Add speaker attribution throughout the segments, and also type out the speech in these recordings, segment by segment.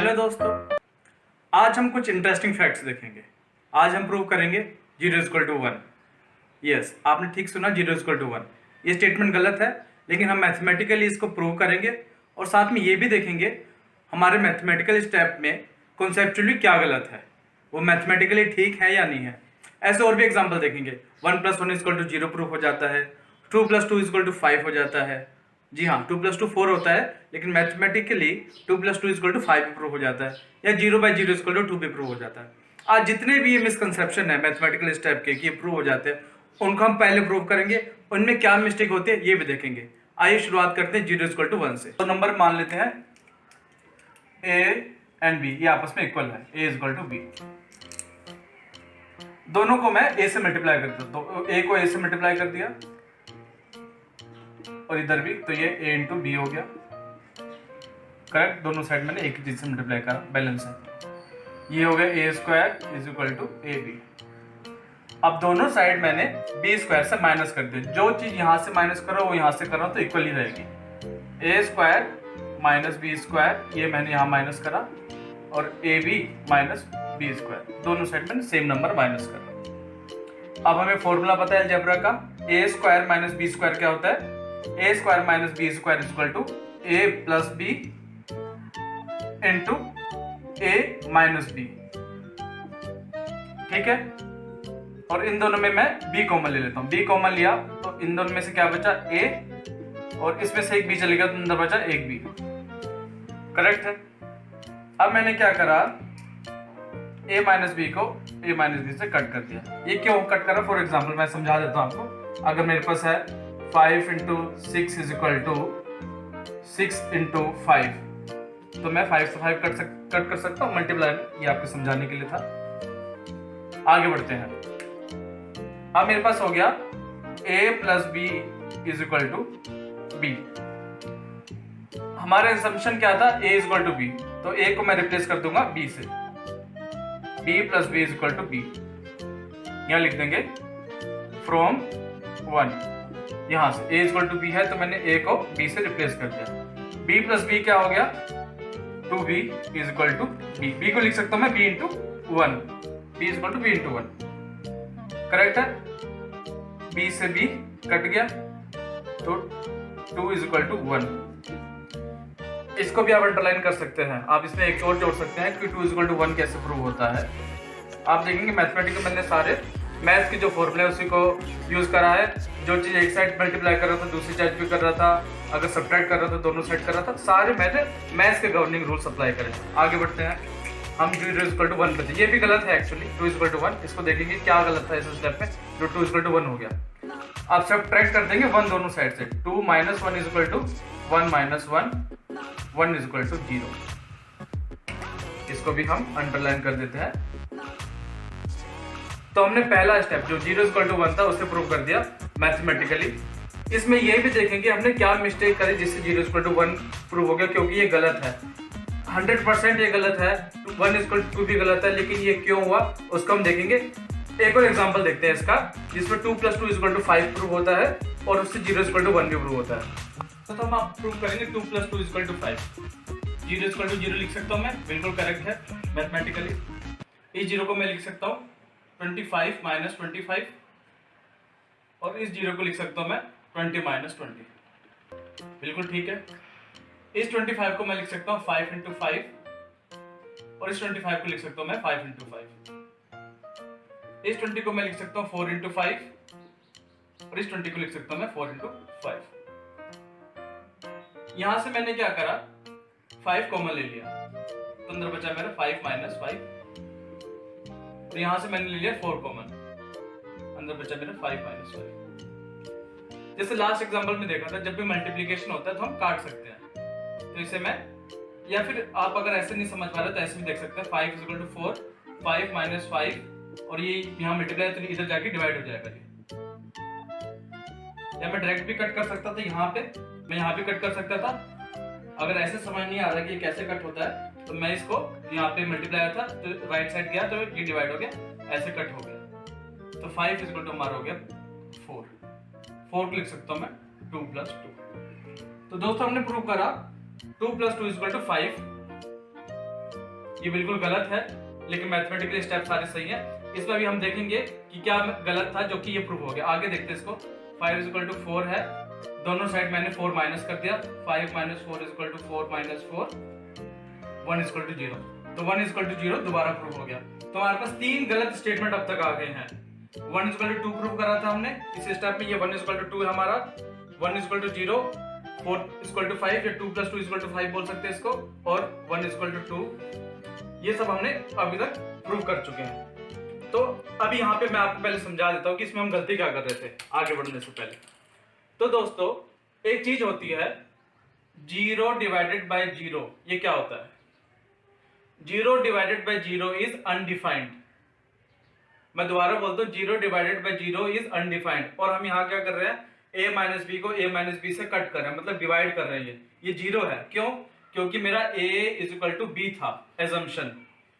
Speaker 1: Hello दोस्तों, आज हम कुछ इंटरेस्टिंग फैक्ट्स देखेंगे। आज हम प्रूव करेंगे 0 = 1। यस, आपने ठीक सुना, 0 = 1। ये स्टेटमेंट गलत है, लेकिन हम मैथमेटिकली इसको प्रूव करेंगे और साथ में ये भी देखेंगे हमारे मैथमेटिकल स्टेप में कॉन्सेप्चुअली क्या गलत है, वो मैथमेटिकली ठीक है या नहीं है। ऐसे और भी एग्जाम्पल देखेंगे। 1 + 1 = 0 प्रूफ हो जाता है, 2 + 2 = 5 हो जाता है। जी हाँ, 2 + 2 4 होता है, लेकिन मैथमेटिकली 2 + 2 = 5 भी प्रूव हो जाता है, या 0/0 = 2 भी प्रूव हो जाता है। आज जितने भी ये मिसकंसेप्शन है मैथमेटिकल स्टेप के कि ये प्रूव हो जाते हैं, उनको हम पहले प्रूव करेंगे, उनमें क्या मिस्टेक होती है ये भी देखेंगे। आइए शुरुआत करते हैं 0 = 1 से। तो नंबर मान लेते हैं a एंड b, ये आपस में इक्वल है, a = b। दोनों को मैं a से मल्टीप्लाई कर देता हूं, तो a को a से मल्टीप्लाई कर दिया और इधर भी, तो ये a × b हो गया। करेक्ट, दोनों साइड मैंने एक ही चीज से मल्टीप्लाई करा, बैलेंस है। ये हो गया a² = ab। अब दोनों साइड मैंने b² से माइनस कर दिया। जो चीज यहां से माइनस करो वो यहां से करो तो इक्वल ही रहेगी। a² - b², ये मैंने यहां माइनस करा, और ab - b², दोनों साइड मैंने सेम नंबर माइनस करा। अब हमें फॉर्मूला पता है अलजेब्रा का, a² - b² क्या होता है? a² - b² = a + b × a - b। ठीक है, और इन दोनों में मैं b कॉमन ले लेता हूं। b कॉमन लिया तो इन दोनों में से क्या बचा? a, और इसमें से एक b चले गया तो अंदर बचा एक b। करेक्ट है। अब मैंने क्या करा, a - b को a - b से कट कर दिया। ये क्यों कट करा? फॉर एग्जाम्पल मैं समझा देता हूं आपको। अगर मेरे पास है 5 × 6 = 6 × 5, तो मैं 5 से 5 कट कर सकता हूँ मल्टीप्लाई में। ये आपको समझाने के लिए था। आगे बढ़ते हैं। अब मेरे पास हो गया a + b = b। हमारा assumption क्या था? a = b, तो a को मैं रिप्लेस कर दूंगा b से। b + b = b। यहां लिख देंगे फ्रॉम 1। यहां से a = b है तो मैंने a को b से रिप्लेस कर दिया। b + b क्या हो गया? 2b = b। b को लिख सकता हूं मैं b × 1। b = b × 1। करेक्ट है। b से b कट गया तो 2 = 1। इसको भी आप अंडरलाइन कर सकते हैं। आप इसमें एक और जोड़ सकते हैं कि 2 = 1 कैसे प्रूव होता है। आप देखेंगे मैथमेटिकल मैंने सारे मैथ्स के जो फॉर्मूले उसी को यूज करा है। जो चीज एक साइड मल्टीप्लाई कर रहा था दूसरी साइड भी कर रहा था, अगर सब्ट्रैक्ट कर रहा था दोनों साइड कर रहा था, सारे मैंने मैथ्स के गवर्निंग रूल्स अप्लाई करे। आगे बढ़ते हैं हम 0 = 1 पे। ये भी गलत है एक्चुअली, 2 = 1। इसको देखेंगे क्या गलत था इस स्टेप में जो 2 = 1 हो गया। आप सब्ट्रैक्ट कर देंगे 1 दोनों साइड से। 2 - 1 = 1 - 1 = 0। इसको भी हम अंडरलाइन कर देते हैं। तो हमने पहला स्टेप जो 0 = 1 था उसे प्रूव कर दिया मैथमेटिकली। इसमें ये भी देखेंगे हमने क्या मिस्टेक करी जिससे 0 = 1 प्रूव हो गया, क्योंकि ये गलत है। 100% ये गलत है। 1 = 2 भी गलत है, लेकिन ये क्यों हुआ उसको हम देखेंगे। एक और एग्जांपल देखते हैं इसका, जिसमें 2 + 2 = 5 प्रूव होता है और उससे 0 = 1 भी प्रूव होता है। तो हम आप प्रूव करेंगे 2 + 2 = 5। 0 = 0 लिख सकता हूं मैं, बिल्कुल करेक्ट है मैथमेटिकली। इस 0 को मैं लिख सकता हूं 25 - 25, और इस 0 को लिख सकता हूं मैं 20 - 20। बिल्कुल ठीक है। इस 25 को मैं लिख सकता हूं 5 × 5, और इस 25 को लिख सकता हूं मैं 5 × 5। इस 20 को मैं लिख सकता हूं 4 × 5, और इस 20 को लिख सकता हूं मैं 4 × 5। यहां से मैंने क्या करा, 5 कॉमन ले लिया तो अंदर बचा मेरा 5 - 5, और यहां से मैंने ले लिया 4 कॉमन, अंदर बचा मेरा 5 - 5। जैसे लास्ट एग्जांपल में देखा था, जब भी मल्टीप्लिकेशन होता है तो हम काट सकते हैं। तो इसे मैं, या फिर आप अगर ऐसे नहीं समझ पा रहे तो ऐसे भी देख सकते हैं। 5 = 4, 5 - 5, और ये यहाँ मल्टीप्लाई तो इधर जाके डिवाइड हो जाएगा ये। या मैं डायरेक्ट भी कट कर सकता था, यहाँ पे मैं यहाँ भी कट कर सकता था। अगर ऐसे समझ नहीं आ रहा कि ये कैसे कट होता है तो मैं इसको यहाँ पे मल्टीप्लाई था तो राइट साइड गया तो ये डिवाइड हो गया, ऐसे कट हो गया। तो 5 = हमारा हो गया 4 को लिख सकता हूँ मैं 2 + 2। तो दोस्तों हमने प्रूव करा 2 + 2 = 5, ये बिल्कुल गलत है, लेकिन मैथमेटिकली स्टेप सारे सही है। इसमें भी हम देखेंगे कि क्या गलत था, जो कि ये प्रूव हो गया। आगे देखते हैं इसको। 5 इक्वल टू 4 है, दोनों साइड मैंने 4 माइनस कर दिया। 5 minus 4 equal to 4 minus 4, 1 equal to 0। तो 1 इक्वल टू 0 दोबारा प्रूव हो गया। तो हमारे पास 3 गलत स्टेटमेंट अब तक आ गए हैं। 1 इक्वल टू 2 प्रूव करा था हमने इस स्टेप में, ये 1 इक्वल टू 2 है हमारा। 1 इक्वल टू 0, 4 इक्वल टू 5 या 2 प्लस 2 इक्वल टू 5 बोल सकते हैं इसको, और 1 इक्वल टू 2। ये सब हमने अभी तक प्रूव कर चुके हैं। तो अभी यहाँ पे मैं आपको पहले समझा देता हूँ कि इसमें हम गलती क्या कर रहे थे आगे बढ़ने से पहले। तो दोस्तों एक चीज होती है 0 डिवाइडेड बाय 0, ये क्या होता है? 0 डिवाइडेड बाय 0 इज अनडिफाइंड। मैं दोबारा बोलता हूँ 0 डिवाइडेड बाय 0 इज अनडिफाइंड। और हम यहाँ क्या कर रहे हैं, a माइनस बी को a माइनस बी से कट कर रहे हैं, मतलब डिवाइड कर रहे हैं। ये 0 है, क्यों? क्योंकि मेरा a is equal to B था एजम्पशन।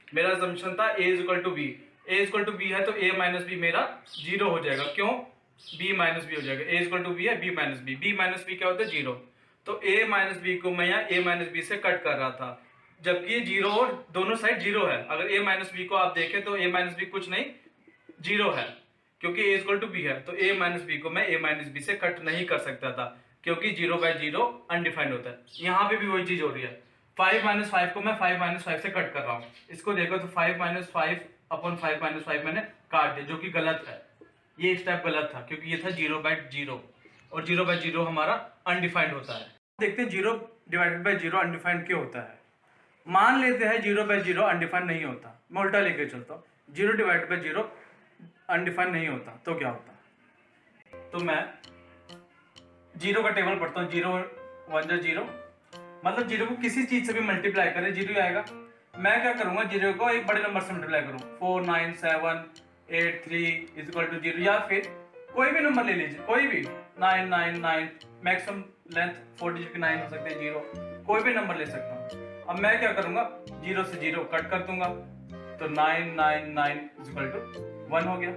Speaker 1: मेरा एजम्पशन था a is equal to B. a is equal to B है तो a माइनस बी मेरा 0 हो जाएगा, क्यों? b माइनस बी हो जाएगा। a is equal to B है, b minus B, b minus B क्या होता है? 0। तो a माइनस बी को मैं यहाँ a माइनस बी से कट कर रहा था, जबकि 0 और दोनों साइड 0 है। अगर a माइनस बी को आप देखें तो a माइनस बी कुछ नहीं 0 है, क्योंकि a इक्वल टू बी है। तो a माइनस बी को मैं a माइनस बी से कट नहीं कर सकता था, क्योंकि 0 बाय 0 अनडिफाइंड होता है। यहाँ पे भी वही चीज हो रही है। 5 माइनस 5 को मैं 5 माइनस 5 से कट कर रहा हूँ। इसको देखो तो 5 माइनस 5 अपॉन 5 माइनस 5 मैंने काट दिया, जो कि गलत है। ये स्टेप गलत था, क्योंकि ये था 0 बाय 0, और 0 बाय 0 हमारा अनडिफाइंड होता है। देखते हैं 0 डिवाइडेड बाय 0 अनडिफाइंड क्यों होता है। मान लेते हैं 0 बाय 0 अनडिफाइंड नहीं होता, मैं उल्टा लेके चलता हूँ। 0 डिवाइडेड बाय 0 अनडिफाइंड नहीं होता तो क्या होता? तो मैं 0 का टेबल पढ़ता हूँ। 0 1 जा 0, मतलब 0 को किसी चीज से भी मल्टीप्लाई करें 0 ही आएगा। मैं क्या करूंगा, 0 को एक बड़े नंबर से मल्टीप्लाई करूँ। 4 9 7 8 3 इज इक्वल टू 0, या फिर कोई भी नंबर ले लीजिए, कोई भी 9 9 9, मैक्सिमम लेंथ 4 डिजिट के 9 हो सकते हैं, 0 कोई भी नंबर ले सकता हूँ। अब मैं क्या करूंगा, 0 से 0 कट कर दूंगा, तो 9 9 9 इज इक्वल टू 1 हो गया।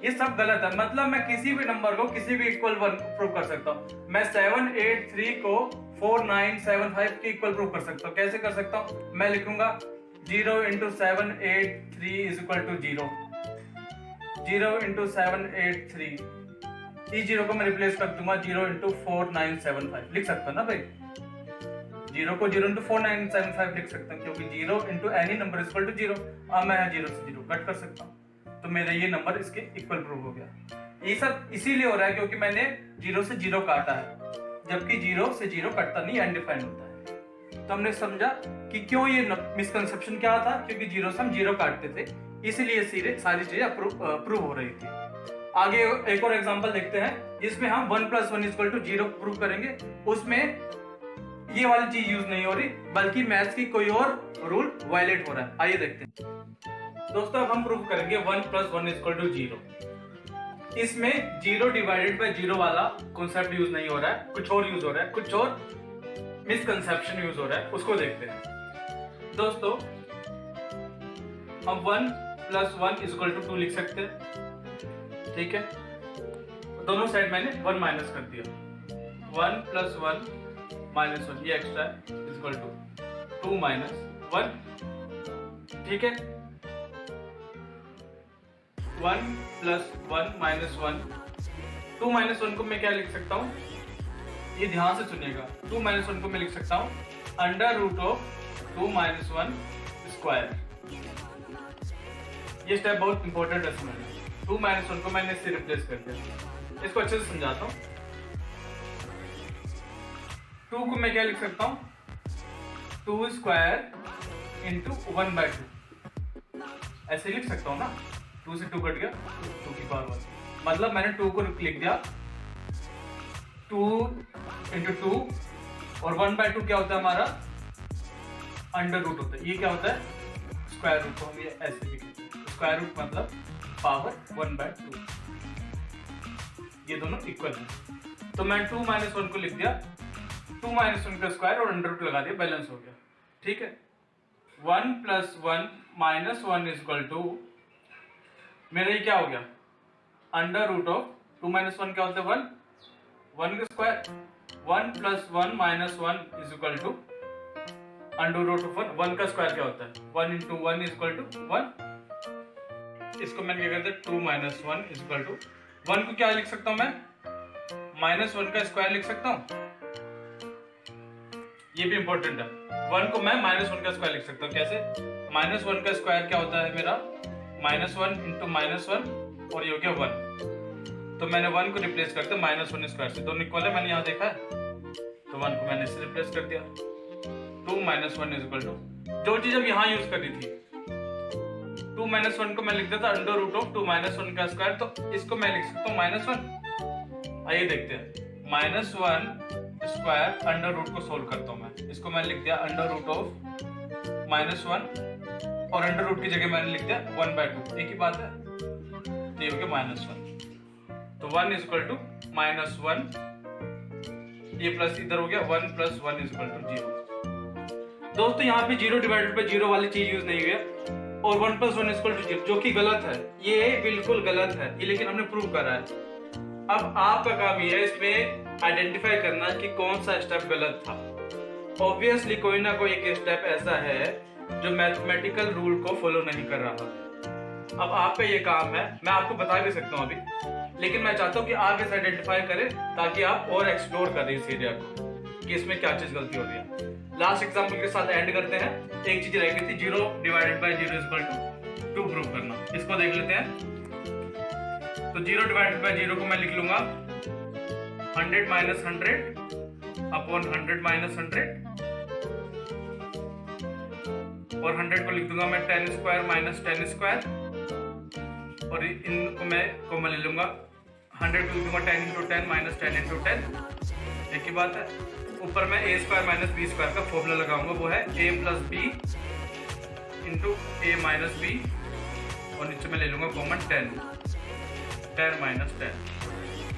Speaker 1: ये सब गलत है, मतलब मैं किसी भी नंबर को किसी भी इक्वल 1 प्रूव कर सकता हूँ। मैं 7 8 3 को 4 9 7 5 के इक्वल प्रूव कर सकता हूँ। कैसे कर सकता हूँ? मैं लिखूंगा 0 into 7 8 3 is equal to 0। 0 into 7 8 3, इस 0 को मैं रिप्लेस कर दूंगा 0 इंटू 4 9 7 5। लिख सकता हूँ ना भाई, 0 को 0 इंटू 4 9 7 5 लिख सकता हूँ, क्योंकि 0 into any number is equal to 0। अब मैं 0 से 0 कट कर सकता हूँ, तो मेरा ये नंबर इसके इक्वल प्रूव हो गया। ये सब इसीलिए हो रहा है क्योंकि मैंने 0 से 0 काटा है, जबकि 0 से 0 कटता नहीं, अनडिफाइंड होता है। तो हमने समझा कि क्यों ये मिसकंसेप्शन क्या था, क्योंकि 0 से हम 0 काटते थे, इसीलिए सारी चीजें प्रूव हो रही थी। आगे एक और एग्जांपल देखते हैं जिसमें हम 1 + 1 इक्वल टू 0 प्रूव करेंगे। उसमें ये वाली चीज यूज नहीं हो रही, बल्कि मैथ्स की कोई और रूल वायलेट हो रहा है। आइए देखते हैं दोस्तों। अब हम प्रूव करेंगे 1 + 1 इक्वल टू 0। इसमें 0 डिवाइडेड बाय 0 वाला कॉन्सेप्ट यूज नहीं हो रहा है, कुछ और यूज हो रहा है, कुछ और मिसकंसेप्शन यूज हो रहा है, उसको देखते हैं दोस्तों। हम 1 + 1 इक्वल टू 2 लिख सकते हैं, ठीक है। दोनों साइड मैंने 1 माइनस कर दिया। 1 + 1 - 1, ये एक्स्ट्रा है, इक्वल टू 2 - 1, ठीक है। 1 + 1 - 1, 2 - 1 को मैं क्या लिख सकता हूँ, ये ध्यान से सुनिएगा। 2 - 1 को मैं लिख सकता हूँ √2 - 1 स्क्वायर। ये स्टेप बहुत इंपॉर्टेंट है समझना। 2 - 1 को मैंने इससे रिप्लेस कर दिया। इसको अच्छे से समझाता हूँ। 2 को मैं क्या लिख सकता हूँ, 2 स्क्वायर इंटू 1/2, ऐसे लिख सकता हूँ ना। 2 से 2 कट गया, 2 की पावर 1, मतलब मैंने 2 को लिख दिया 2 × 2, और 1/2 क्या होता है हमारा, √, होता है। ये क्या होता है, स्क्वायर रूट। तो हम ये ऐसे लिख सकते हैं, स्क्वायर रूट मतलब पावर 1/2। ये दोनों इक्वल है, तो मैं 2 - 1 को लिख दिया 2 - 1 का स्क्वायर और √, लगा दिया, बैलेंस हो गया, ठीक है। 1 + 1 - 1 इक्वल टू, मेरा ये क्या हो गया, √2 - 1 क्या होता है, 1 का square. 1 + 1 - 1 is equal to under root of 1, 1 का स्क्वायर क्या होता है 1 इंटू 1 इज इक्वल टू 1। इसको मैंने क्या करते हैं 2 माइनस 1 इज इक्वल टू 1 को क्या लिख सकता हूं मैं माइनस 1 का स्क्वायर लिख सकता हूं, ये भी इंपॉर्टेंट है। 1 को मैं माइनस 1 का स्क्वायर लिख सकता हूं, कैसे माइनस 1 का स्क्वायर क्या होता है मेरा माइनस 1 इंटू माइनस 1 और ये हो गया 1। तो मैंने 1 को रिप्लेस करते माइनस 1 स्क्वायर से, दोनों इक्वल है मैंने यहाँ देखा है, तो 1 को मैंने इससे रिप्लेस कर दिया। 2 माइनस 1 इज इक्वल टू जो चीज हम यहाँ यूज कर रही थी 2 माइनस 1 को मैं लिख देता अंडर रूट ऑफ 2 माइनस 1 का स्क्वायर, तो इसको मैं लिख सकता हूँ माइनस 1। आइए देखते हैं माइनस 1 स्क्वायर अंडर रूट को सोल्व करता हूँ मैं, इसको मैंने लिख दिया अंडर रूट ऑफ माइनस 1 और अंडर रूट की जगह मैंने लिख दिया 1/2, एक ही बात है, तो ये हो गया माइनस 1। तो 1 इज इक्वल टू माइनस 1, ये प्लस इधर हो गया 1 प्लस 1 इज इक्वल टू 0। दोस्तों यहाँ पे 0 डिवाइडेड बाय 0 वाली चीज यूज नहीं हुई है और 1 प्लस 1 इज इक्वल टू 0 जो कि गलत है, ये बिल्कुल गलत है, ये लेकिन हमने प्रूव करा है। अब आपका काम ये है इसमें आइडेंटिफाई करना कि कौन सा स्टेप गलत था। ऑब्वियसली कोई ना कोई एक स्टेप ऐसा है जो मैथमेटिकल रूल को फॉलो नहीं कर रहा। अब आप पे ये काम है, मैं आपको बता भी सकता हूँ अभी, लेकिन मैं चाहता हूँ कि आप इसे आइडेंटिफाई करें ताकि आप और एक्सप्लोर करें इस एरिया को कि इसमें क्या चीज गलती हो रही है। लास्ट एग्जांपल के साथ एंड करते हैं। एक चीज रह गई थी 0 divided by 0 is equal to 2 prove करना, इसको देख लेते हैं। तो 0 डिवाइडेड बाय 0 को मैं लिख लूंगा 100 माइनस 100 अपॉन 100 माइनस 100 और 100 को लिख दूंगा मैं 10 स्क्वायर माइनस 10 स्क्वायर और इनको मैं कॉमन ले लूंगा 100 को लिख दूंगा 10 इंटू 10 माइनस 10 इंटू 10, एक ही बात है। ऊपर मैं a square minus b square का फॉर्मूला लगाऊंगा, वो है a plus B into A minus B और नीचे मैं ले लूंगा कॉमन 10 माइनस 10,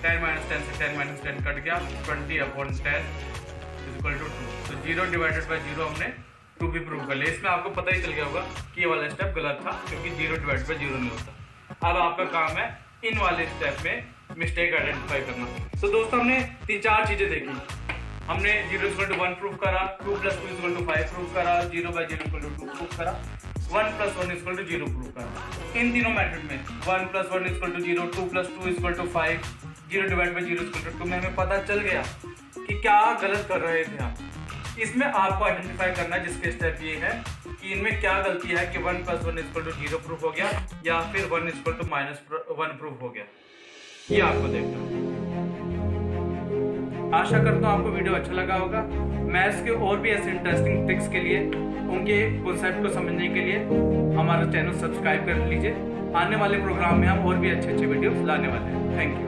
Speaker 1: 10 माइनस 10 से 10 माइनस 10 कट गया 20 अपॉन 10 इज इक्वल टू 2। तो 0 डिवाइडेड बाय 0 हमने 2 भी प्रूव कर लिया। इसमें आपको पता ही चल गया होगा कि ये वाला स्टेप गलत था क्योंकि 0 डिवाइडेड बाय 0 नहीं होता। अब आपका काम है इन वाले स्टेप में मिस्टेक आइडेंटिफाई करना। तो दोस्तों हमने 3-4 चीजें देखी। हमने 0 इक्वल टू 1 प्रूव करा, 2 प्लस 2 इक्वल टू 5 प्रूव करा, 0 बाय 0 इक्वल टू 2 प्रूव करा, 1 प्लस 1 इक्वल टू 0 प्रूव करा। इन तीनों मेथड में 1 plus 1 equal to 0, 2 plus 2 equal to 5, 0 divide by 0 equal to 2 में हमें पता चल गया कि क्या गलत कर रहे थे हम। इसमें आपको आइडेंटिफाई करना है जिसके स्टेप ये है कि इनमें क्या गलती है कि 1 प्लस 1 इक्वल टू 0 प्रूफ हो गया या फिर 1 इक्वल टू माइनस 1 प्रूफ हो गया, ये आपको देखना है। आशा करता हूँ आपको वीडियो अच्छा लगा होगा। मैथ्स के और भी ऐसे इंटरेस्टिंग ट्रिक्स के लिए, उनके कॉन्सेप्ट को समझने के लिए हमारा चैनल सब्सक्राइब कर लीजिए। आने वाले प्रोग्राम में हम और भी अच्छे अच्छे वीडियोस लाने वाले हैं। Thank you.